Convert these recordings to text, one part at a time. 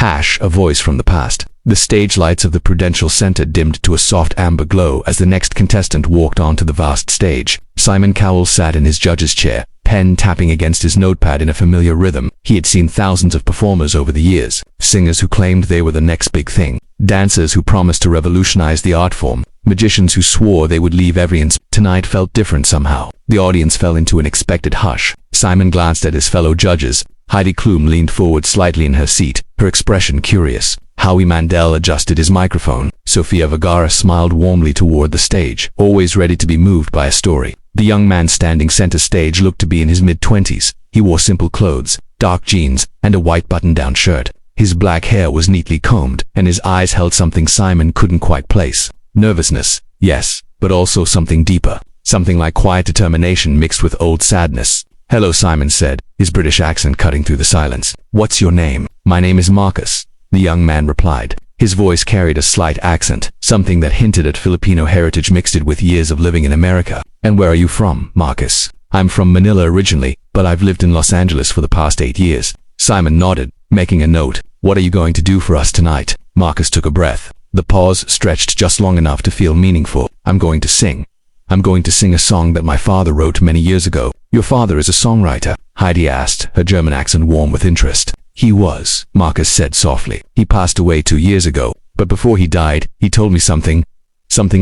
Hash, a voice from the past. The stage lights of the Prudential Center dimmed to a soft amber glow as the next contestant walked onto the vast stage. Simon Cowell sat in his judge's chair, pen tapping against his notepad in a familiar rhythm. He had seen thousands of performers over the years, singers who claimed they were the next big thing, dancers who promised to revolutionize the art form, magicians who swore they would leave every inch. Tonight felt different somehow. The audience fell into an expected hush. Simon glanced at his fellow judges. Heidi Klum leaned forward slightly in her seat, her expression curious. Howie Mandel adjusted his microphone. Sofia Vergara smiled warmly toward the stage, always ready to be moved by a story. The young man standing center stage looked to be in his mid-20s. He wore simple clothes, dark jeans, and a white button-down shirt. His black hair was neatly combed, and his eyes held something Simon couldn't quite place. Nervousness, yes, but also something deeper. Something like quiet determination mixed with old sadness. "Hello," Simon said, his British accent cutting through the silence. "What's your name?" "My name is Marcus," the young man replied. His voice carried a slight accent, something that hinted at Filipino heritage mixed it with years of living in America. "And where are you from, Marcus?" "I'm from Manila originally, but I've lived in Los Angeles for the past 8 years. Simon nodded, making a note. "What are you going to do for us tonight?" Marcus took a breath. The pause stretched just long enough to feel meaningful. "I'm going to sing. I'm going to sing a song that my father wrote many years ago." "Your father is a songwriter?" Heidi asked, her German accent warm with interest. "He was," Marcus said softly. "He passed away 2 years ago, but before he died, he told me something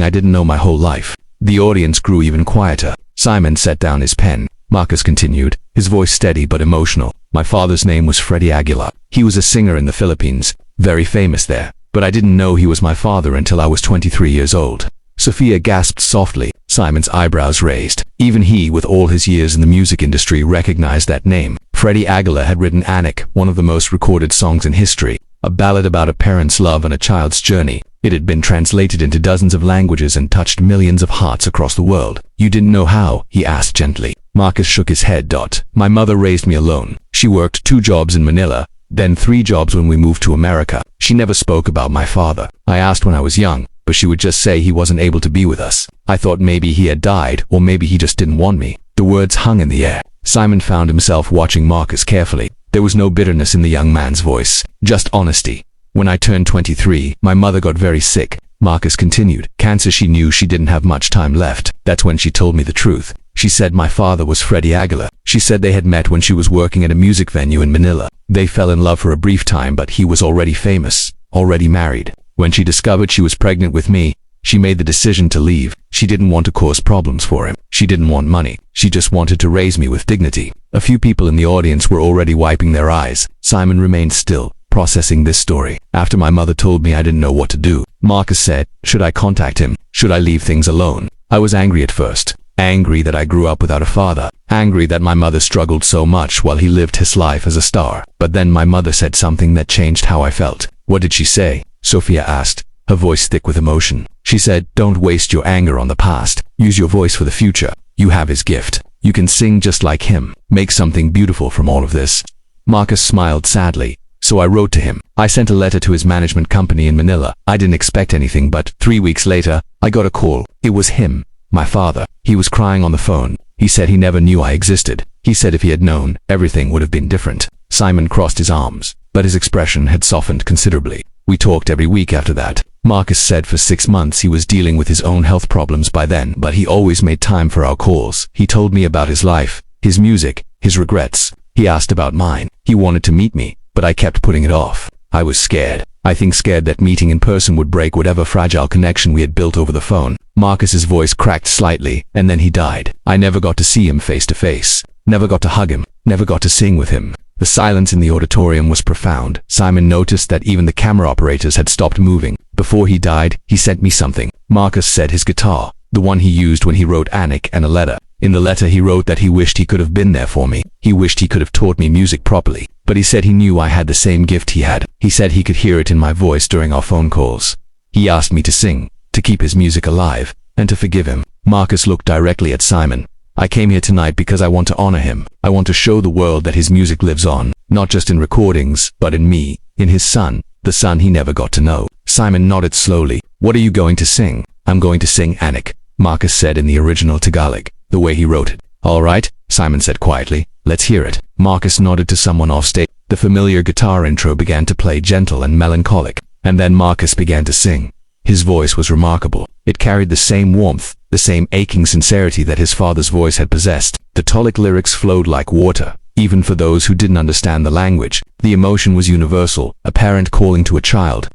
I didn't know my whole life." The audience grew even quieter. Simon set down his pen. Marcus continued, his voice steady but emotional. "My father's name was Freddie Aguilar. He was a singer in the Philippines, very famous there, but I didn't know he was my father until I was 23 years old." Sophia gasped softly. Simon's eyebrows raised. Even he, with all his years in the music industry, recognized that name. Freddie Aguilar had written Anak, one of the most recorded songs in history, a ballad about a parent's love and a child's journey. It had been translated into dozens of languages and touched millions of hearts across the world. "You didn't know how?" he asked gently. Marcus shook his head. "My mother raised me alone. She worked 2 jobs in Manila, then 3 jobs when we moved to America. She never spoke about my father. I asked when I was young, but she would just say he wasn't able to be with us. I thought maybe he had died, or maybe he just didn't want me." The words hung in the air. Simon found himself watching Marcus carefully. There was no bitterness in the young man's voice, just honesty. "When I turned 23, my mother got very sick," Marcus continued. "Cancer. She knew she didn't have much time left. That's when she told me the truth. She said my father was Freddie Aguilar. She said they had met when she was working at a music venue in Manila. They fell in love for a brief time, but he was already famous, already married. When she discovered she was pregnant with me, she made the decision to leave. She didn't want to cause problems for him. She didn't want money. She just wanted to raise me with dignity." A few people in the audience were already wiping their eyes. Simon remained still, processing this story. "After my mother told me, I didn't know what to do." Marcus said, "Should I contact him? Should I leave things alone?" "I was angry at first. Angry that I grew up without a father. Angry that my mother struggled so much while he lived his life as a star. But then my mother said something that changed how I felt." "What did she say?" Sophia asked, her voice thick with emotion. "She said, don't waste your anger on the past. Use your voice for the future. You have his gift. You can sing just like him. Make something beautiful from all of this." Marcus smiled sadly. "So I wrote to him. I sent a letter to his management company in Manila. I didn't expect anything, but 3 weeks later, I got a call. It was him, my father. He was crying on the phone. He said he never knew I existed. He said if he had known, everything would have been different." Simon crossed his arms, but his expression had softened considerably. "We talked every week after that." Marcus said for 6 months he was dealing with his own health problems by then, but he always made time for our calls. He told me about his life, his music, his regrets. He asked about mine. He wanted to meet me, but I kept putting it off. I was scared. I think scared that meeting in person would break whatever fragile connection we had built over the phone. Marcus's voice cracked slightly, and then he died. I never got to see him face to face. Never got to hug him. Never got to sing with him. The silence in the auditorium was profound. Simon noticed that even the camera operators had stopped moving. "Before he died, he sent me something." Marcus said his guitar, the one he used when he wrote Anak, and a letter. In the letter he wrote that he wished he could have been there for me. He wished he could have taught me music properly. But he said he knew I had the same gift he had. He said he could hear it in my voice during our phone calls. He asked me to sing, to keep his music alive, and to forgive him. Marcus looked directly at Simon. "I came here tonight because I want to honor him. I want to show the world that his music lives on, not just in recordings, but in me, in his son, the son he never got to know." Simon nodded slowly. "What are you going to sing?" "I'm going to sing Anak," Marcus said in the original Tagalog, the way he wrote it. "All right," Simon said quietly. "Let's hear it." Marcus nodded to someone off stage. The familiar guitar intro began to play, gentle and melancholic, and then Marcus began to sing. His voice was remarkable. It carried the same warmth, the same aching sincerity that his father's voice had possessed. The tonic lyrics flowed like water, even for those who didn't understand the language. The emotion was universal, a parent calling to a child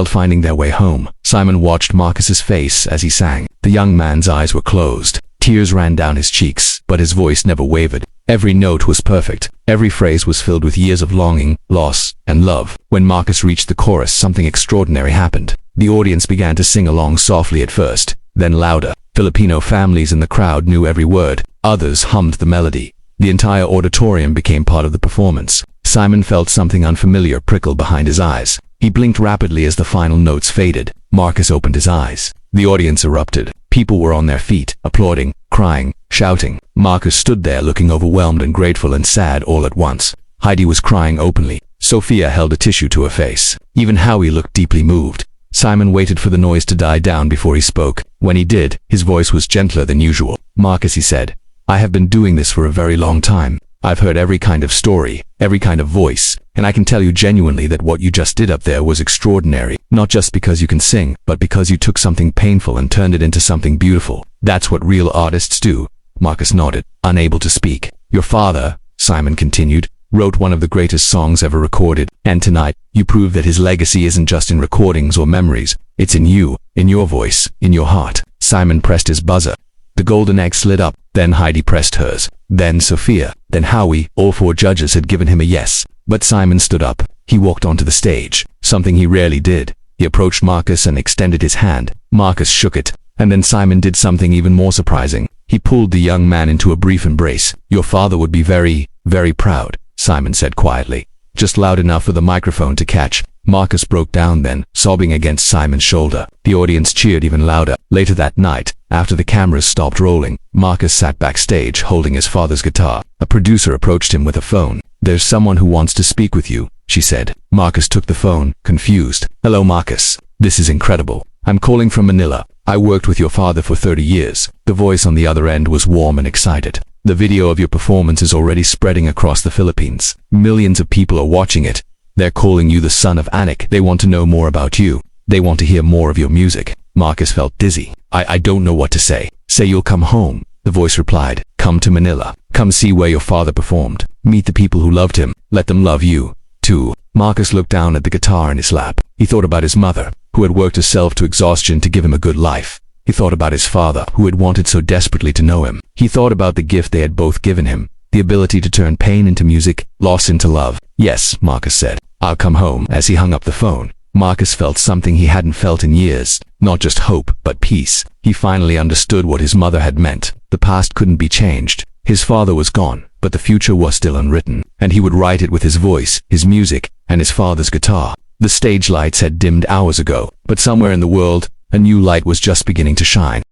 finding their way home. Simon watched Marcus's face as he sang. The young man's eyes were closed. Tears ran down his cheeks, but his voice never wavered. Every note was perfect. Every phrase was filled with years of longing, loss, and love. When Marcus reached the chorus, something extraordinary happened. The audience began to sing along softly at first, then louder. Filipino families in the crowd knew every word. Others hummed the melody. The entire auditorium became part of the performance. Simon felt something unfamiliar prickle behind his eyes. He blinked rapidly as the final notes faded. Marcus opened his eyes. The audience erupted. People were on their feet, applauding, crying, shouting. Marcus stood there looking overwhelmed and grateful and sad all at once. Heidi was crying openly. Sophia held a tissue to her face. Even Howie looked deeply moved. Simon waited for the noise to die down before he spoke. When he did, his voice was gentler than usual. "Marcus," he said, "I have been doing this for a very long time. I've heard every kind of story, every kind of voice, and I can tell you genuinely that what you just did up there was extraordinary. Not just because you can sing, but because you took something painful and turned it into something beautiful. That's what real artists do." Marcus nodded, unable to speak. "Your father," Simon continued, "wrote one of the greatest songs ever recorded, and tonight, you prove that his legacy isn't just in recordings or memories. It's in you, in your voice, in your heart." Simon pressed his buzzer. The golden egg slid up, then Heidi pressed hers, then Sophia, then Howie. All four judges had given him a yes. But Simon stood up. He walked onto the stage, something he rarely did. He approached Marcus and extended his hand. Marcus shook it, and then Simon did something even more surprising. He pulled the young man into a brief embrace. "Your father would be very, very proud," Simon said quietly, just loud enough for the microphone to catch. Marcus broke down then, sobbing against Simon's shoulder. The audience cheered even louder. Later that night, after the cameras stopped rolling, Marcus sat backstage holding his father's guitar. A producer approached him with a phone. "There's someone who wants to speak with you," she said. Marcus took the phone, confused. "Hello, Marcus. This is incredible. I'm calling from Manila. I worked with your father for 30 years. The voice on the other end was warm and excited. "The video of your performance is already spreading across the Philippines. Millions of people are watching it. They're calling you the son of Anak. They want to know more about you. They want to hear more of your music." Marcus felt dizzy. I don't know what to say." "Say you'll come home," the voice replied. "Come to Manila. Come see where your father performed. Meet the people who loved him. Let them love you, too." Marcus looked down at the guitar in his lap. He thought about his mother, who had worked herself to exhaustion to give him a good life. He thought about his father, who had wanted so desperately to know him. He thought about the gift they had both given him, the ability to turn pain into music, loss into love. "Yes," Marcus said. "I'll come home." As he hung up the phone, Marcus felt something he hadn't felt in years. Not just hope, but peace. He finally understood what his mother had meant. The past couldn't be changed. His father was gone, but the future was still unwritten, and he would write it with his voice, his music, and his father's guitar. The stage lights had dimmed hours ago, but somewhere in the world, a new light was just beginning to shine.